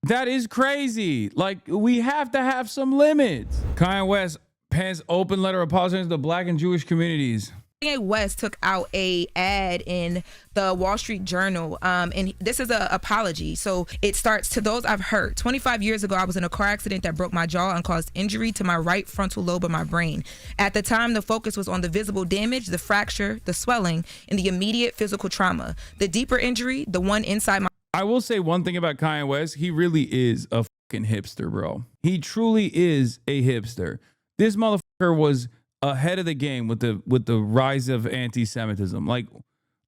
That is crazy. Like, we have to have some limits. Kanye West pens open letter apologizing to the Black and Jewish communities. Kanye West took out a ad in the Wall Street Journal, and this is an apology. So it starts, "To those I've hurt. 25 years ago, I was in a car accident that broke my jaw and caused injury to my right frontal lobe of my brain. At the time, the focus was on the visible damage, the fracture, the swelling, and the immediate physical trauma. The deeper injury, the one inside my..." I will say one thing about Kanye West. He really is a fucking hipster, bro. He truly is a hipster. This motherfucker was ahead of the game with the rise of anti-Semitism.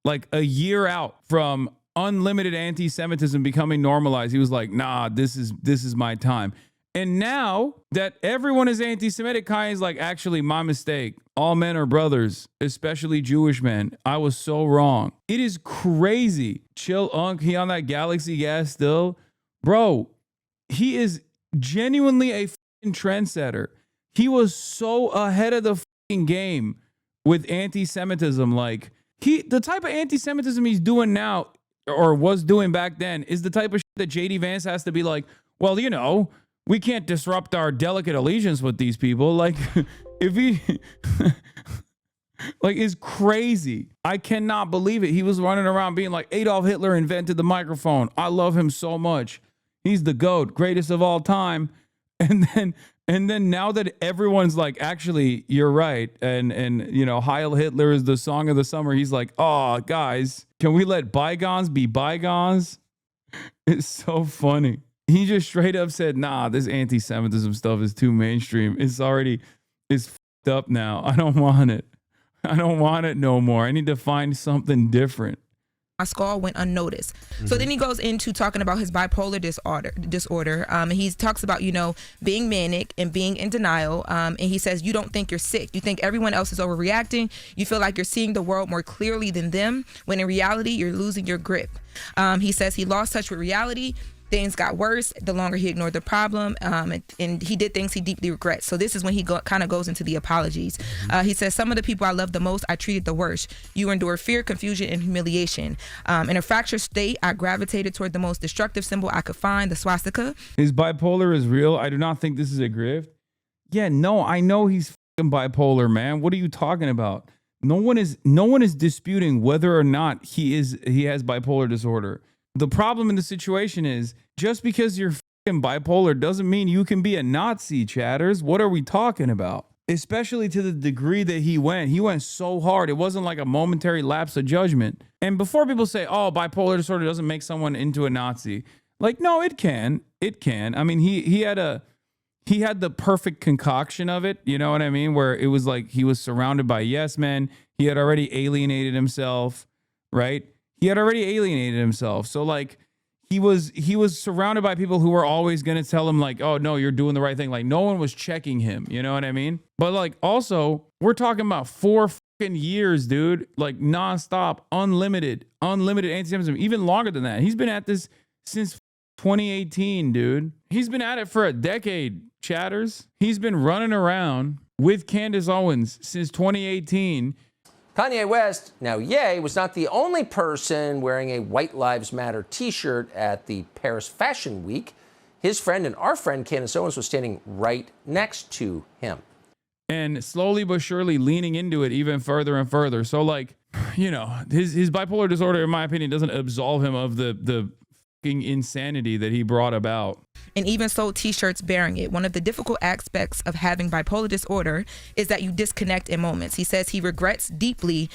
Like a year out from unlimited anti-Semitism becoming normalized, he was like, nah, this is my time. And now that everyone is anti-Semitic, Kanye's like, actually, my mistake. All men are brothers, especially Jewish men. I was so wrong. It is crazy. Chill Unk, he on that Galaxy gas still. Bro, he is genuinely a fucking trendsetter. He was so ahead of the fucking game with anti-Semitism. Like, the type of anti-Semitism he's doing now, or was doing back then, is the type of shit that JD Vance has to be like, well, you know, we can't disrupt our delicate allegiance with these people. Like, if he, like, it's crazy. I cannot believe it. He was running around being like, Adolf Hitler invented the microphone. I love him so much. He's the GOAT, greatest of all time. And then now that everyone's like, actually, you're right. And you know, Heil Hitler is the song of the summer. He's like, oh, guys, can we let bygones be bygones? It's so funny. He just straight up said, nah, this anti-Semitism stuff is too mainstream. It's f***ed up now. I don't want it. I don't want it no more. I need to find something different. My skull went unnoticed. So then he goes into talking about his bipolar disorder. He talks about, you know, being manic and being in denial. And he says, you don't think you're sick. You think everyone else is overreacting. You feel like you're seeing the world more clearly than them, when in reality, you're losing your grip. He says he lost touch with reality. Things got worse the longer he ignored the problem, and he did things he deeply regrets. So this is when he kind of goes into the apologies. He says, some of the people I love the most, I treated the worst. You endure fear, confusion, and humiliation. In a fractured state, I gravitated toward the most destructive symbol I could find, the swastika. His bipolar is real. I do not think this is a grift. Yeah, no, I know he's fucking bipolar, man. What are you talking about? No one is disputing whether or not he has bipolar disorder. The problem in the situation is, just because you're fucking bipolar doesn't mean you can be a Nazi, chatters. What are we talking about? Especially to the degree that he went so hard. It wasn't like a momentary lapse of judgment. And before people say, oh, bipolar disorder doesn't make someone into a Nazi. Like, no, it can. It can. I mean, he had the perfect concoction of it. You know what I mean? Where it was like he was surrounded by yes men. He had already alienated himself, right? He had already alienated himself. So like he was surrounded by people who were always going to tell him like, oh no, you're doing the right thing. Like no one was checking him. You know what I mean? But like also we're talking about 4 fucking years, dude, like nonstop, unlimited anti-Semitism, even longer than that. He's been at this since 2018, dude. He's been at it for a decade, chatters. He's been running around with Candace Owens since 2018. Kanye West, now Ye, was not the only person wearing a White Lives Matter t-shirt at the Paris Fashion Week. His friend and our friend Candace Owens was standing right next to him. And slowly but surely leaning into it even further and further. So like, you know, his bipolar disorder, in my opinion, doesn't absolve him of the fucking insanity that he brought about. And even sold t-shirts bearing it. One of the difficult aspects of having bipolar disorder is that you disconnect in moments. He says he regrets deeply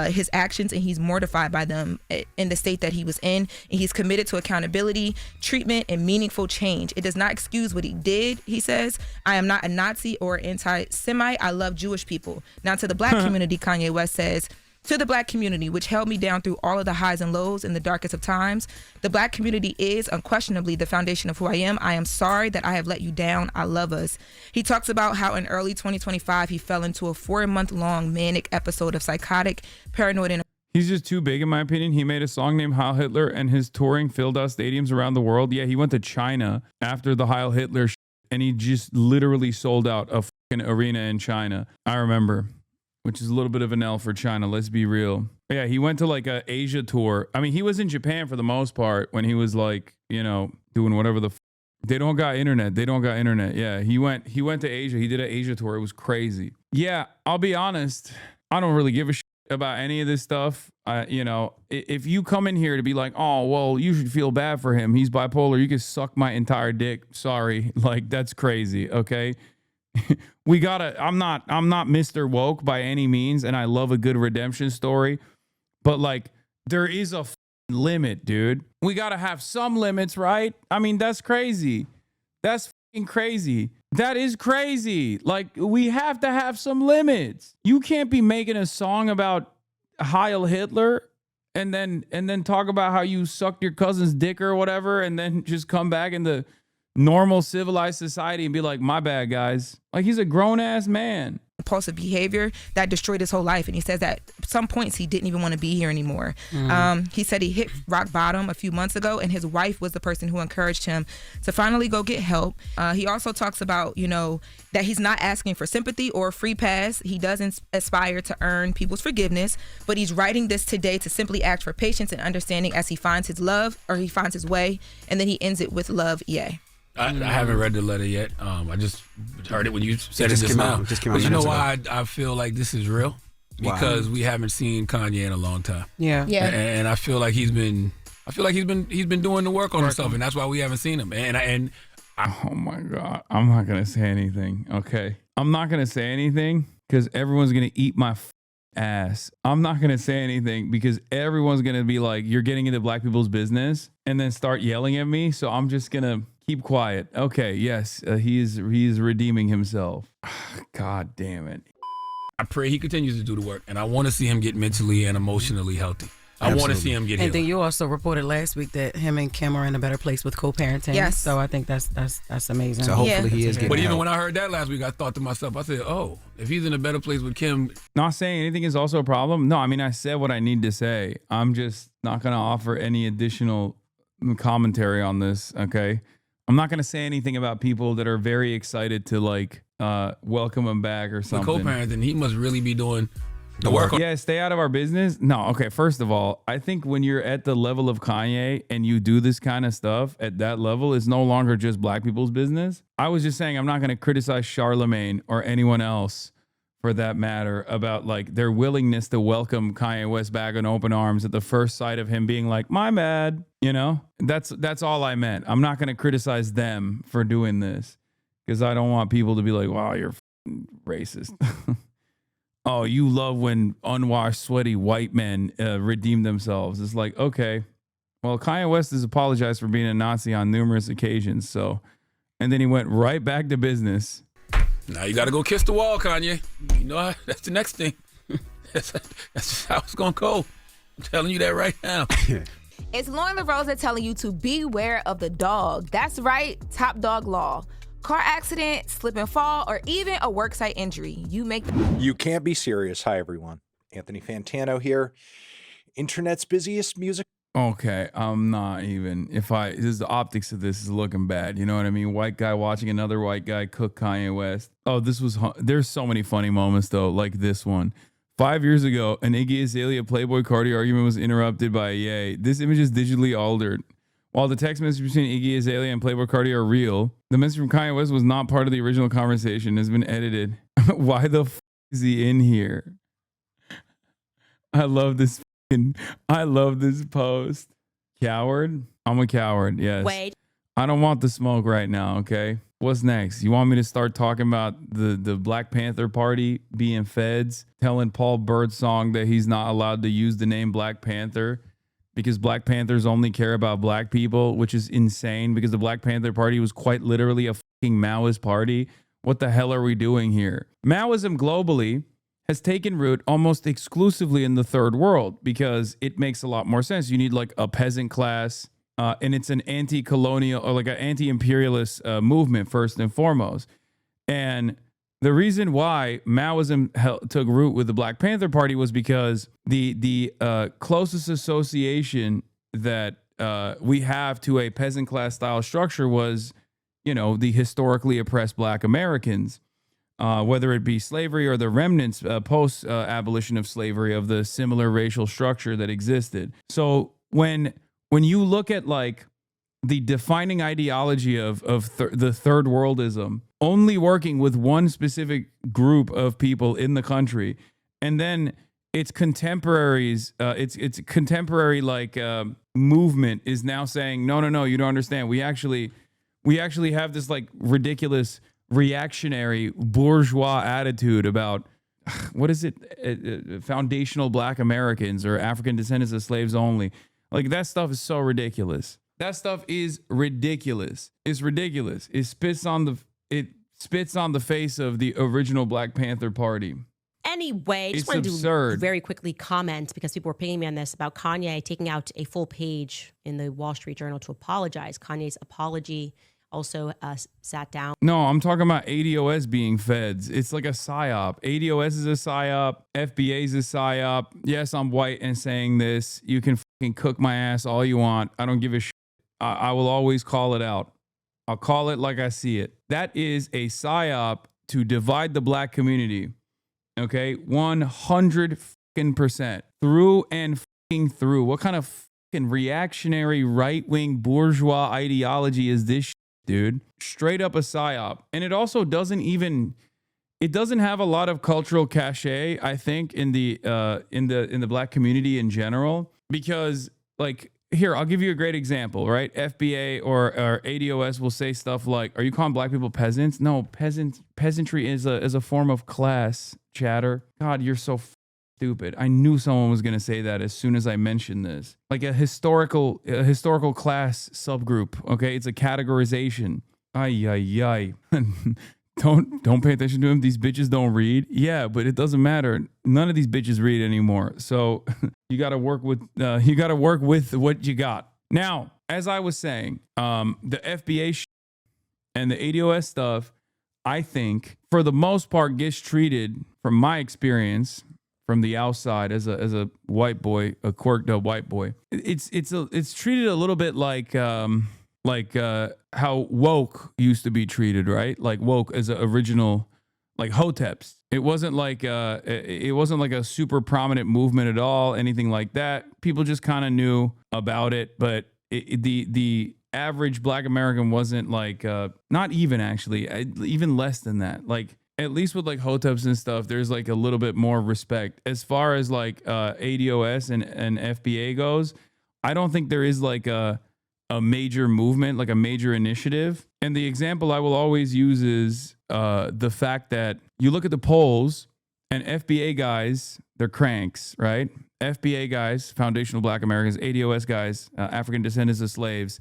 his actions and he's mortified by them in the state that he was in. And he's committed to accountability, treatment, and meaningful change. It does not excuse what he did, he says. I am not a Nazi or anti-Semite. I love Jewish people. Now to the Black community, Kanye West says, to the Black community, which held me down through all of the highs and lows in the darkest of times, the Black community is unquestionably the foundation of who I am. I am sorry that I have let you down. I love us. He talks about how in early 2025, he fell into a 4-month-long manic episode of psychotic, paranoid, and he's just too big, in my opinion. He made a song named Heil Hitler, and his touring filled out stadiums around the world. Yeah, he went to China after the Heil Hitler and he just literally sold out a fucking arena in China. I remember. Which is a little bit of an L for China, let's be real. Yeah, he went to like a Asia tour. I mean, he was in Japan for the most part when he was like, you know, doing whatever the They don't got internet. They don't got internet. Yeah, he went to Asia. He did an Asia tour. It was crazy. Yeah, I'll be honest. I don't really give a shit about any of this stuff. You know, if you come in here to be like, oh, well, you should feel bad for him. He's bipolar. You can suck my entire dick. Sorry. Like, that's crazy. Okay. I'm not Mr. Woke by any means. And I love a good redemption story, but like there is a limit, dude. We got to have some limits, right? I mean, that's crazy. That's crazy. That is crazy. Like, we have to have some limits. You can't be making a song about Heil Hitler and then talk about how you sucked your cousin's dick or whatever, and then just come back into normal civilized society and be like, my bad, guys. Like, he's a grown ass man. Impulsive behavior that destroyed his whole life, and he says that at some points he didn't even want to be here anymore. He said he hit rock bottom a few months ago, and his wife was the person who encouraged him to finally go get help. He also talks about, you know, that he's not asking for sympathy or a free pass. He doesn't aspire to earn people's forgiveness, but he's writing this today to simply ask for patience and understanding as he finds his love, or he finds his way, and then he ends it with love, yay. I haven't read the letter yet. I just heard it when you said it just now. But you know why I feel like this is real? Because we haven't seen Kanye in a long time. Yeah. And I feel like he's been doing the work on himself, and that's why we haven't seen him. Oh my God. I'm not gonna say anything. Okay. I'm not gonna say anything because everyone's gonna eat my ass. I'm not gonna say anything because everyone's gonna be like, you're getting into black people's business, and then start yelling at me. So I'm just gonna keep quiet. Okay, yes, he is redeeming himself. God damn it. I pray he continues to do the work, and I want to see him get mentally and emotionally healthy. I want to see him get healed. And then you also reported last week that him and Kim are in a better place with co-parenting. Yes. So I think that's amazing. So hopefully he is getting But even help. when I heard that last week, I thought to myself, I said, oh, if he's in a better place with Kim. Not saying anything is also a problem. No, I mean, I said what I need to say. I'm just not going to offer any additional commentary on this, okay? I'm not going to say anything about people that are very excited to like welcome him back or something. The co-parenting, he must really be doing the work. Yeah, stay out of our business. No, okay. First of all, I think when you're at the level of Kanye and you do this kind of stuff at that level, it's no longer just black people's business. I was just saying I'm not going to criticize Charlemagne or anyone else for that matter about like their willingness to welcome Kanye West back in open arms at the first sight of him being like, my bad. You know, that's all I meant. I'm not going to criticize them for doing this because I don't want people to be like, wow, you're racist. Oh, you love when unwashed, sweaty white men redeem themselves. It's like, okay, well, Kanye West has apologized for being a Nazi on numerous occasions. So, and then he went right back to business. Now you got to go kiss the wall, Kanye. You know, that's the next thing. That's just how it's going to go. I'm telling you that right now. It's Lauren LaRosa telling you to beware of the dog. That's right, top dog law. Car accident, slip and fall, or even a worksite injury. You can't be serious. Hi, everyone. Anthony Fantano here. Internet's busiest music. Okay, I'm not even. The optics of this is looking bad. You know what I mean? White guy watching another white guy cook Kanye West. Oh, there's so many funny moments though, like this one. 5 years ago, an Iggy Azalea Playboy Cardi argument was interrupted by a Ye. This image is digitally altered. While the text message between Iggy Azalea and Playboy Cardi are real, the message from Kanye West was not part of the original conversation. Has been edited. Why the f is he in here? I love this post. Coward? I'm a coward, yes. Wait. I don't want the smoke right now, okay? What's next? You want me to start talking about the Black Panther Party being feds, telling Paul Birdsong that he's not allowed to use the name Black Panther because Black Panthers only care about black people, which is insane because the Black Panther Party was quite literally a fucking Maoist party. What the hell are we doing here? Maoism globally has taken root almost exclusively in the third world because it makes a lot more sense. You need like a peasant class, and it's an anti-colonial or like an anti-imperialist movement first and foremost. And the reason why Maoism took root with the Black Panther Party was because the closest association that we have to a peasant class style structure was, you know, the historically oppressed Black Americans. Whether it be slavery or the remnants post abolition of slavery of the similar racial structure that existed. So when you look at like the defining ideology of the third worldism, only working with one specific group of people in the country, and then its contemporaries, its contemporary movement is now saying, no, you don't understand. We actually have this like ridiculous reactionary bourgeois attitude about what is it, foundational Black Americans or African descendants of slaves only. Like that stuff is so ridiculous. That stuff is ridiculous. It's ridiculous. It spits on the face of the original Black Panther Party. Anyway, just wanted to very quickly comment, because people were pinging me on this, about Kanye taking out a full page in the Wall Street Journal to apologize. Kanye's apology also sat down. No, I'm talking about ADOS being feds. It's like a psyop. ADOS is a psyop. FBA is a psyop. Yes, I'm white and saying this. You can fucking cook my ass all you want. I don't give a shit. I will always call it out. I'll call it like I see it. That is a psyop to divide the Black community. Okay, 100% through and fucking through. What kind of fucking reactionary right-wing bourgeois ideology is this shit, dude? Straight up a psyop. And it also doesn't have a lot of cultural cachet, I think, in the Black community in general, because like, here, I'll give you a great example, right? FBA or ADOS will say stuff like, are you calling Black people peasants? No, peasantry is a form of class, chatter. God, you're so stupid. I knew someone was going to say that as soon as I mentioned this. Like a historical class subgroup, okay? It's a categorization. Ay. Don't pay attention to him. These bitches don't read. Yeah, but it doesn't matter. None of these bitches read anymore. So you got to work with what you got. Now, as I was saying, the FBA and the ADOS stuff, I think for the most part gets treated, from my experience, from the outside as a white boy, a quirked up white boy. It's treated a little bit like how woke used to be treated, right? Like woke as an original, like Hoteps. It wasn't like a super prominent movement at all, anything like that. People just kind of knew about it, but the average Black American wasn't like, not even actually, even less than that. Like at least with like Hoteps and stuff, there's like a little bit more respect. As far as like ADOS and FBA goes, I don't think there is like a major movement, like a major initiative. And the example I will always use is the fact that you look at the polls and FBA guys, they're cranks, right? FBA guys, foundational Black Americans, ADOS guys, African descendants of slaves,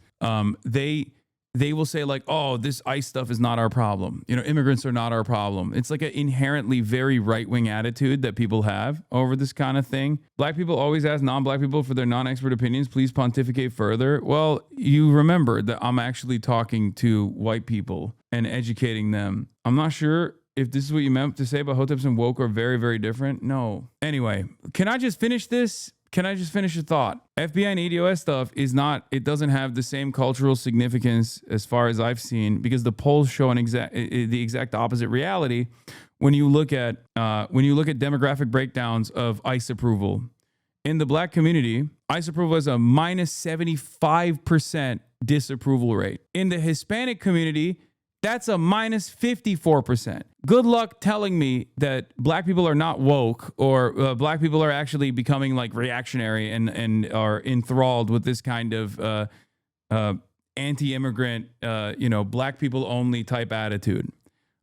they will say like, oh, this ICE stuff is not our problem. You know, immigrants are not our problem. It's like an inherently very right-wing attitude that people have over this kind of thing. Black people always ask non-Black people for their non-expert opinions. Please pontificate further. Well, you remember that I'm actually talking to white people and educating them. I'm not sure if this is what you meant to say, but Hoteps and woke are very, very different. No. Anyway, can I just finish this? Can I just finish a thought? FBI and ADOS stuff it doesn't have the same cultural significance as far as I've seen, because the polls show the exact opposite reality. When you look at demographic breakdowns of ICE approval in the Black community, ICE approval has a minus 75% disapproval rate. In the Hispanic community, that's a minus 54%. Good luck telling me that Black people are not woke, or Black people are actually becoming like reactionary and are enthralled with this kind of anti-immigrant, Black people only type attitude.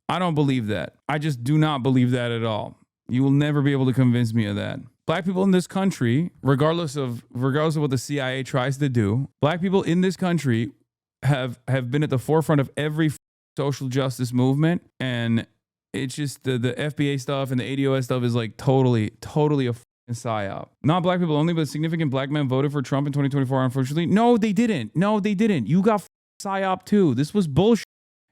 I don't believe that. I just do not believe that at all. You will never be able to convince me of that. Black people in this country, regardless of what the CIA tries to do, Black people in this country have been at the forefront of every social justice movement, and it's just the FBA stuff and the ADOS stuff is like totally a fucking psyop. Not Black people only, but significant Black men voted for Trump in 2024, unfortunately. No, they didn't. You got psyop too. This was bullshit,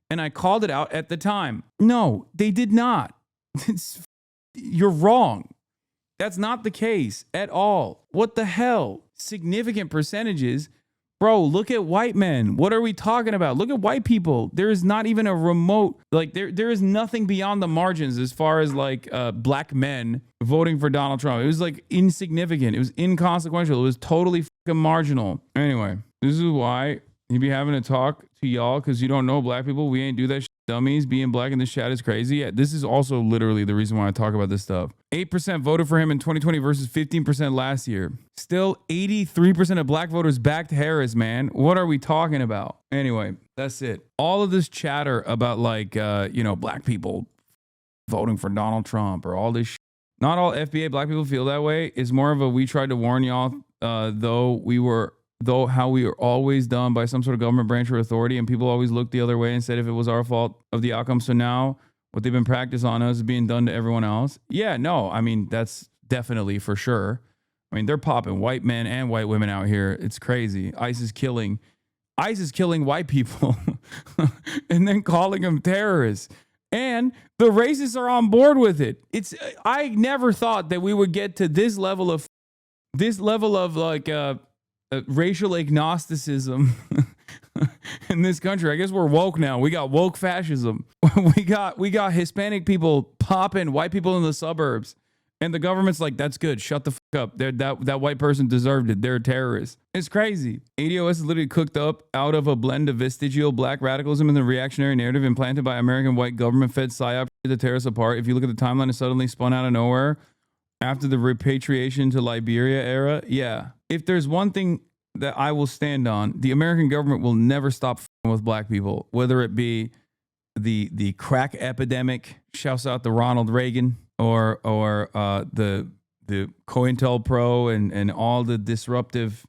and I called it out at the time. No, they did not. You're wrong. That's not the case at all. What the hell? Significant percentages. Bro, look at white men. What are we talking about? Look at white people. There is not even a remote, like there is nothing beyond the margins as far as like Black men voting for Donald Trump. It was like insignificant. It was inconsequential. It was totally fucking marginal. Anyway, this is why He be having to talk to y'all because you don't know black people. We ain't do that shit. Dummies. Being black in this chat is crazy. Yeah, this is also literally the reason why I talk about this stuff. 8% voted for him in 2020 versus 15% last year. Still 83% of black voters backed Harris, man. What are we talking about? Anyway, that's it. All of this chatter about like, black people voting for Donald Trump or all this shit. Not all FBA black people feel that way. It's more of a, we tried to warn y'all, though how we are always done by some sort of government branch or authority, and people always looked the other way and said if it was our fault of the outcome. So now what they've been practiced on us is being done to everyone else. Yeah, no, I mean, that's definitely for sure. I mean, they're popping white men and white women out here. It's crazy. ICE is killing white people and then calling them terrorists. And the racists are on board with it. I never thought that we would get to this level of like racial agnosticism in this country. I guess we're woke now. We got woke fascism. We got Hispanic people popping white people in the suburbs. And the government's like, that's good. Shut the fuck up. That white person deserved it. They're a terrorist. It's crazy. ADOS is literally cooked up out of a blend of vestigial black radicalism and the reactionary narrative implanted by American white government-fed psyop to tear us apart. If you look at the timeline, it suddenly spun out of nowhere after the repatriation to Liberia era. Yeah. If there's one thing that I will stand on, the American government will never stop with black people, whether it be the crack epidemic, shouts out to Ronald Reagan, or the COINTELPRO and all the disruptive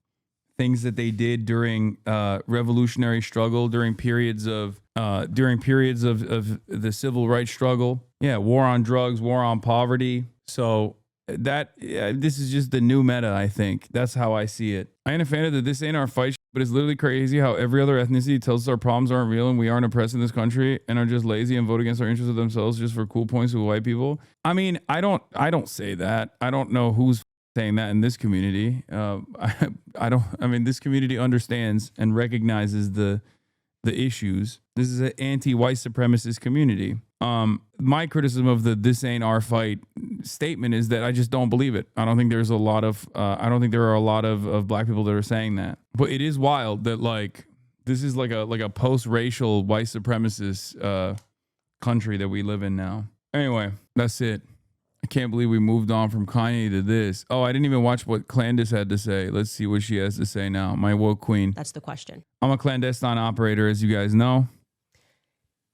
things that they did during revolutionary struggle, during periods of the civil rights struggle. Yeah, war on drugs, war on poverty. So this is just the new meta, I think. That's how I see it. I ain't a fan of the this ain't our fight, but it's literally crazy how every other ethnicity tells us our problems aren't real and we aren't oppressed in this country and are just lazy and vote against our interests of themselves just for cool points with white people. I mean, I don't say that. I don't know who's saying that in this community. This community understands and recognizes the issues. This is an anti-white supremacist community. My criticism of the "this ain't our fight" statement is that I just don't believe it. I don't think there are a lot of black people that are saying that. But it is wild that like this is like a post-racial white supremacist country that we live in now. Anyway, that's it. I can't believe we moved on from Kanye to this. Oh, I didn't even watch what Candace had to say. Let's see what she has to say now. My woke queen. That's the question. I'm a clandestine operator, as you guys know.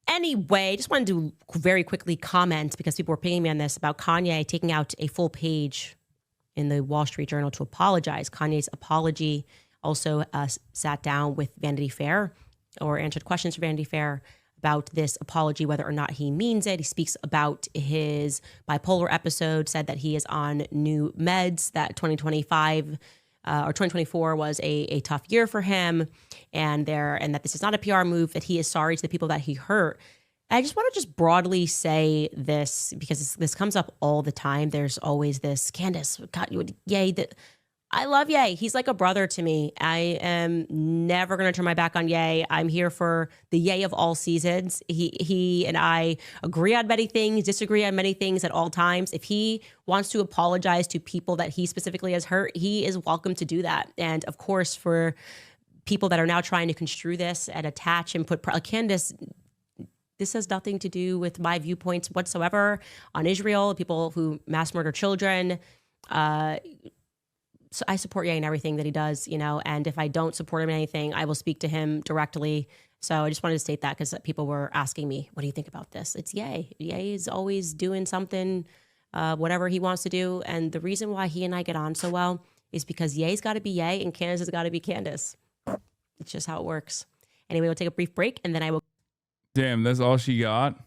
Anyway, just wanted to very quickly comment because people were pinging me on this about Kanye taking out a full page in the Wall Street Journal to apologize. Kanye's apology also sat down with Vanity Fair or answered questions for Vanity Fair about this apology, whether or not he means it. He speaks about his bipolar episode, said that he is on new meds, that 2025 or 2024 was a tough year for him, and that this is not a PR move, that he is sorry to the people that he hurt. I just want to just broadly say this because this comes up all the time. There's always this, Candace, God, Ye, that I love Ye. He's like a brother to me. I am never going to turn my back on Ye. I'm here for the Ye of all seasons. He and I agree on many things, disagree on many things at all times. If he wants to apologize to people that he specifically has hurt, he is welcome to do that. And of course, for people that are now trying to construe this and attach and put Candace, this has nothing to do with my viewpoints whatsoever on Israel, people who mass murder children. So I support Ye in everything that he does, and if I don't support him in anything, I will speak to him directly. So I just wanted to state that because people were asking me, what do you think about this? It's Ye. Ye is always doing something, whatever he wants to do. And the reason why he and I get on so well is because Ye's got to be Ye and Candace has got to be Candace. It's just how it works. Anyway, we'll take a brief break and then I will. Damn, that's all she got?